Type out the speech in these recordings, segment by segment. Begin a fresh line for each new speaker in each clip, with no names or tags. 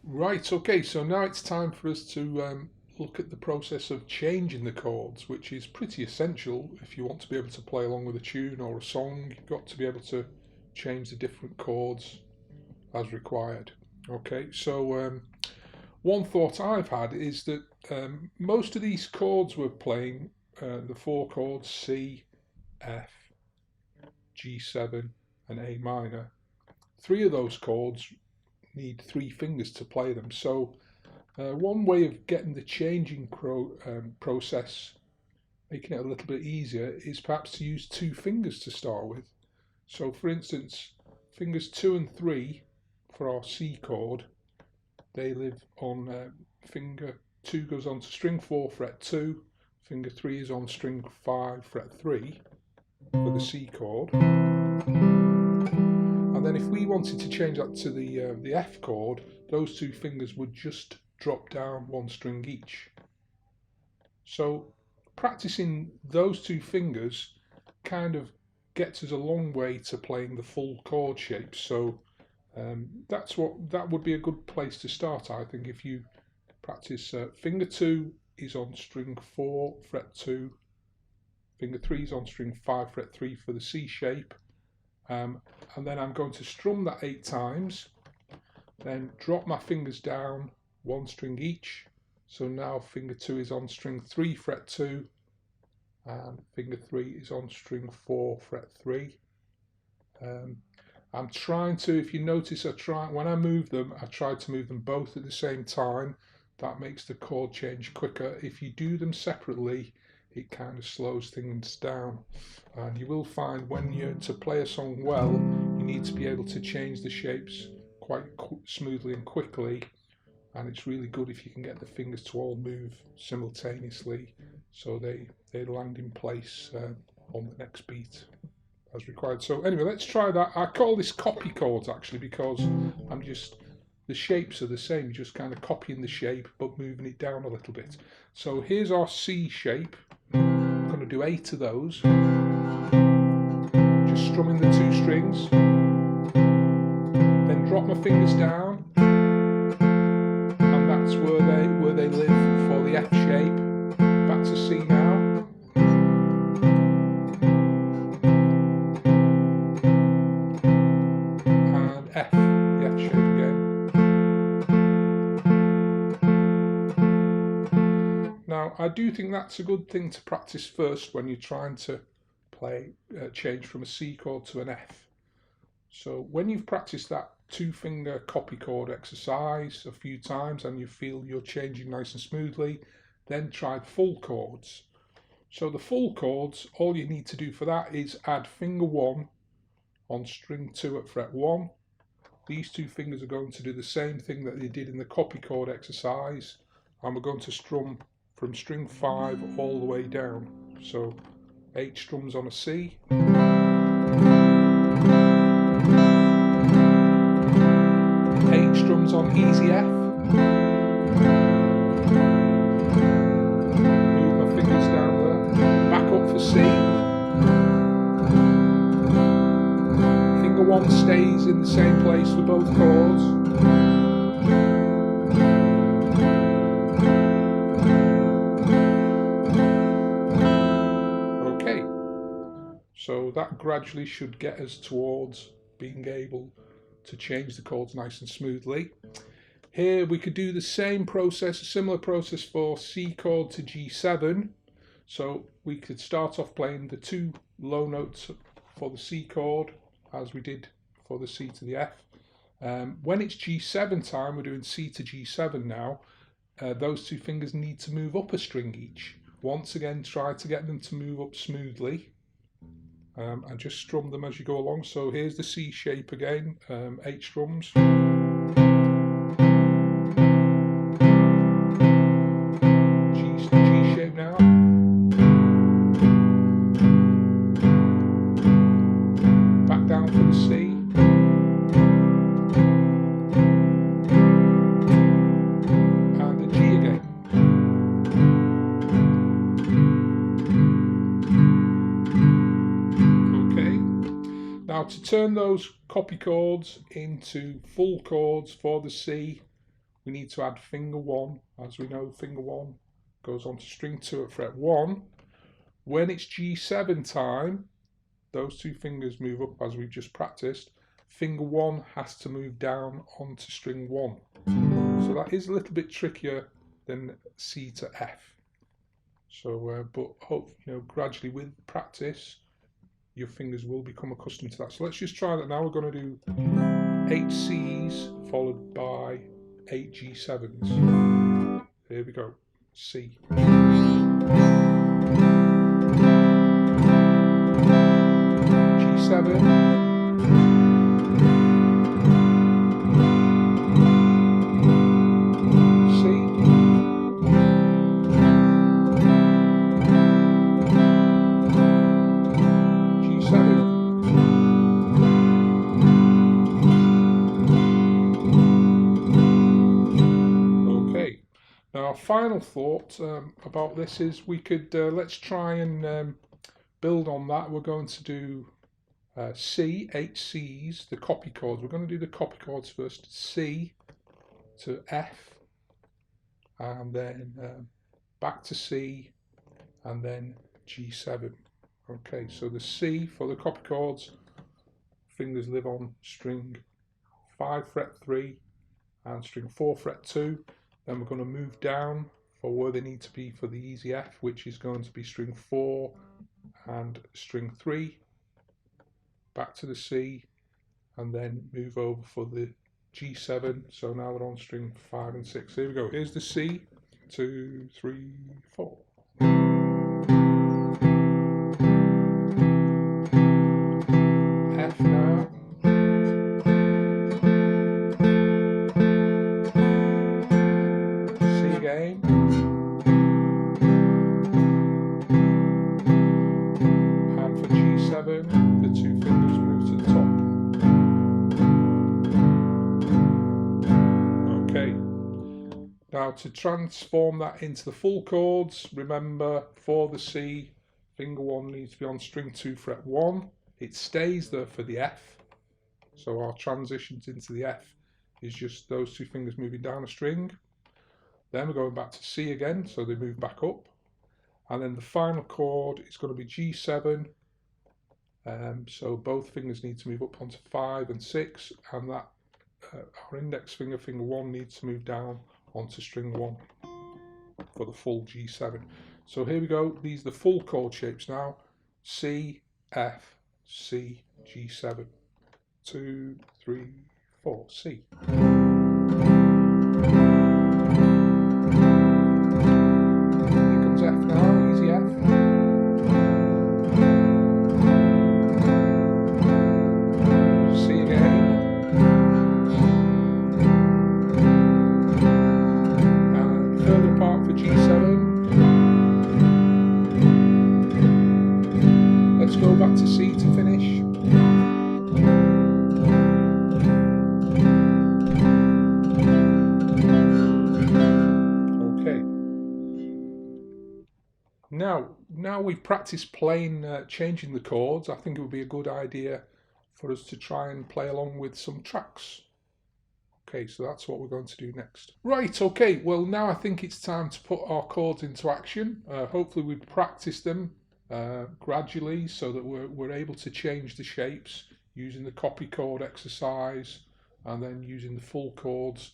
Right, okay, so now it's time for us to look at the process of changing the chords, which is pretty essential if you want to be able to play along with a tune or a song. You've got to be able to change the different chords as required. Okay, so one thought I've had is that most of these chords we're playing, the four chords C, F, G7 and A minor, three of those chords need three fingers to play them. So one way of getting the changing process, making it a little bit easier, is perhaps to use two fingers to start with. So for instance, fingers 2 and 3 for our C chord, they live on finger 2 goes on to string 4 fret 2, finger 3 is on string 5 fret 3 for the C chord. And then if we wanted to change that to the F chord, those two fingers would just drop down one string each. So practicing those two fingers kind of gets us a long way to playing the full chord shapes. So that would be a good place to start, I think. If you practice finger 2 is on string 4 fret 2, finger 3 is on string 5 fret 3 for the C shape, and then I'm going to strum that 8 times, then drop my fingers down one string each. So now finger 2 is on string 3 fret 2 and finger 3 is on string 4 fret 3. I'm trying to, if you notice, when I move them, I try to move them both at the same time. That makes the chord change quicker. If you do them separately, it kind of slows things down. And you will find when you're to play a song well, you need to be able to change the shapes quite smoothly and quickly. And it's really good if you can get the fingers to all move simultaneously so they land in place on the next beat as required. So anyway, let's try that. I call this copy chords actually because the shapes are the same, just kind of copying the shape but moving it down a little bit. So here's our C shape. I'm going to do 8 of those, just strumming the 2 strings, then drop my fingers down, and that's where they live for the F shape. Back to C now, and F, the F shape again. Now I do think that's a good thing to practice first when you're trying to play change from a C chord to an F. So when you've practiced that 2-finger copy chord exercise a few times and you feel you're changing nice and smoothly, then try full chords. So the full chords, all you need to do for that is add finger 1 on string 2 at fret 1. These 2 fingers are going to do the same thing that they did in the copy chord exercise, and we're going to strum from string 5 all the way down. So 8 strums on a C, 8 strums on easy F, move my fingers down there, back up for C, finger 1 stays in the same place for both chords, okay, so that gradually should get us towards being able to change the chords nice and smoothly. Here we could do the same process, a similar process for C chord to G7. So we could start off playing the 2 low notes for the C chord as we did for the C to the F. When it's G7 time, we're doing C to G7 now, those 2 fingers need to move up a string each. Once again, try to get them to move up smoothly. And just strum them as you go along. So here's the C shape again, 8 strums. G shape now. Back down for the C. And the G again. Now to turn those copy chords into full chords for the C, we need to add finger 1. As we know, finger 1 goes on to string 2 at fret 1. When it's G7 time, those two fingers move up as we've just practiced. Finger 1 has to move down onto string 1. So that is a little bit trickier than C to F. So, but hope, gradually with practice, your fingers will become accustomed to that. So let's just try that now. We're going to do 8 C's followed by 8 G7s. Here we go. C. G7. Now, our final thought about this is we could, let's try and build on that. We're going to do C, 8 C's, the copy chords. We're going to do the copy chords first. C to F, and then back to C, and then G7. Okay, so the C for the copy chords, fingers live on string 5 fret 3 and string 4 fret 2. Then we're going to move down for where they need to be for the easy F, which is going to be string 4 and string 3, back to the C, and then move over for the G7. So now we're on string 5 and 6. Here we go. Here's the C. 2, 3, 4. F now. Again. And for G7, the two fingers move to the top. Okay. Now to transform that into the full chords, remember for the C, finger 1 needs to be on string 2 fret 1. It stays there for the F. So our transitions into the F is just those two fingers moving down a string. Then we're going back to C again, so they move back up. And then the final chord is going to be G7. So both fingers need to move up onto 5 and 6, and that our index finger, finger 1, needs to move down onto string 1 for the full G7. So here we go. These are the full chord shapes now. C, F, C, G7. 2, 3, 4, C. F now, easy F. C again. And further apart for G7. Let's go back to C to finish. Now we've practiced playing, changing the chords, I think it would be a good idea for us to try and play along with some tracks. Okay, so that's what we're going to do next. Right, okay, well now I think it's time to put our chords into action. Hopefully we've practiced them gradually so that we're able to change the shapes using the copy chord exercise and then using the full chords.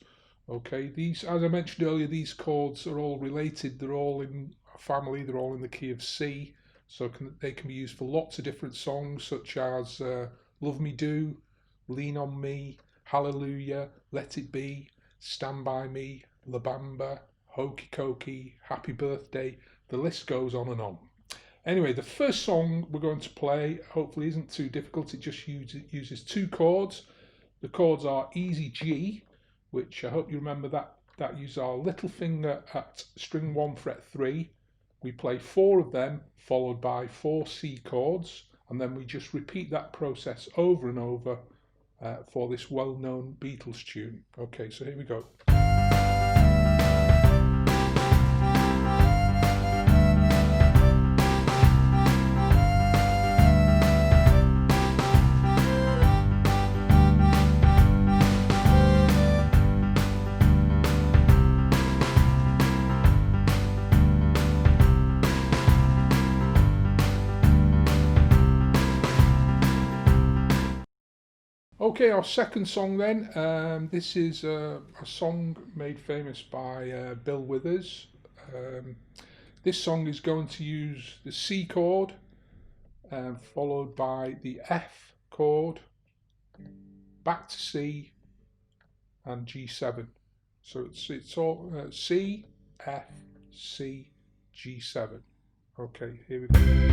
Okay, these, as I mentioned earlier, these chords are all related. They're all in a family. They're all in the key of C, so they can be used for lots of different songs, such as Love Me Do, Lean On Me, Hallelujah, Let It Be, Stand By Me, La Bamba, Hokey Cokey, Happy Birthday. The list goes on and on. Anyway, the first song we're going to play hopefully isn't too difficult. It just uses two chords. The chords are easy G, which I hope you remember that uses our little finger at string 1 fret 3. We play 4 of them followed by 4 C chords, and then we just repeat that process over and over for this well-known Beatles tune. Okay, so here we go. Okay, our second song then. This is a song made famous by Bill Withers. This song is going to use the C chord, followed by the F chord, back to C, and G7. So it's all C, F, C, G7. Okay, here we go.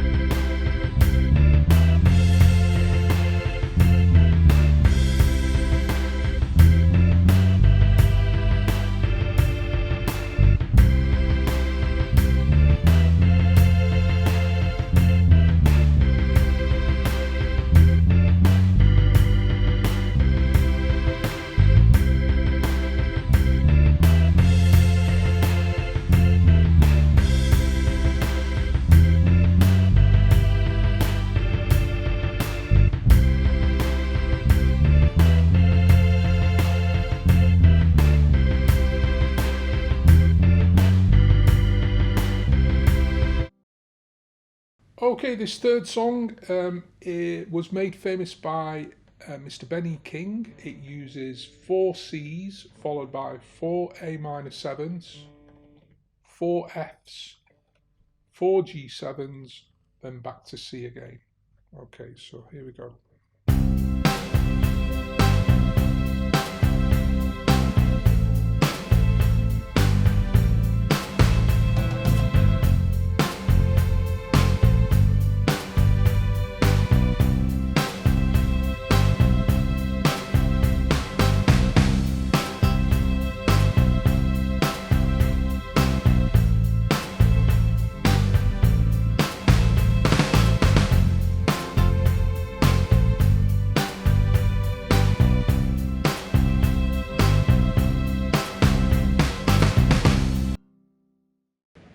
Okay, this third song it was made famous by Mr. Benny King. It uses 4 C's followed by 4 A minor 7s, 4 F's, 4 G7s, then back to C again. Okay, so here we go.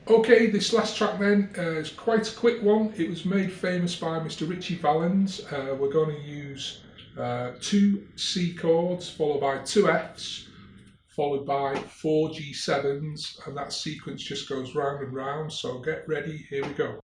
Okay, this last track then is quite a quick one. It was made famous by Mr. Richie Valens. We're going to use 2 C chords followed by 2 F's followed by 4 G7s, and that sequence just goes round and round. So get ready, here we go.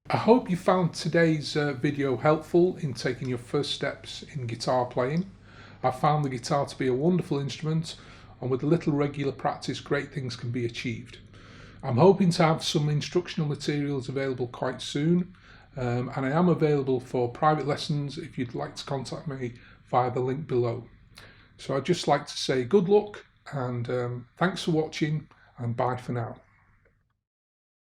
I hope you found today's video helpful in taking your first steps in guitar playing. I found the guitar to be a wonderful instrument, and with a little regular practice great things can be achieved. I'm hoping to have some instructional materials available quite soon, and I am available for private lessons if you'd like to contact me via the link below. So I'd just like to say good luck and thanks for watching, and bye for now.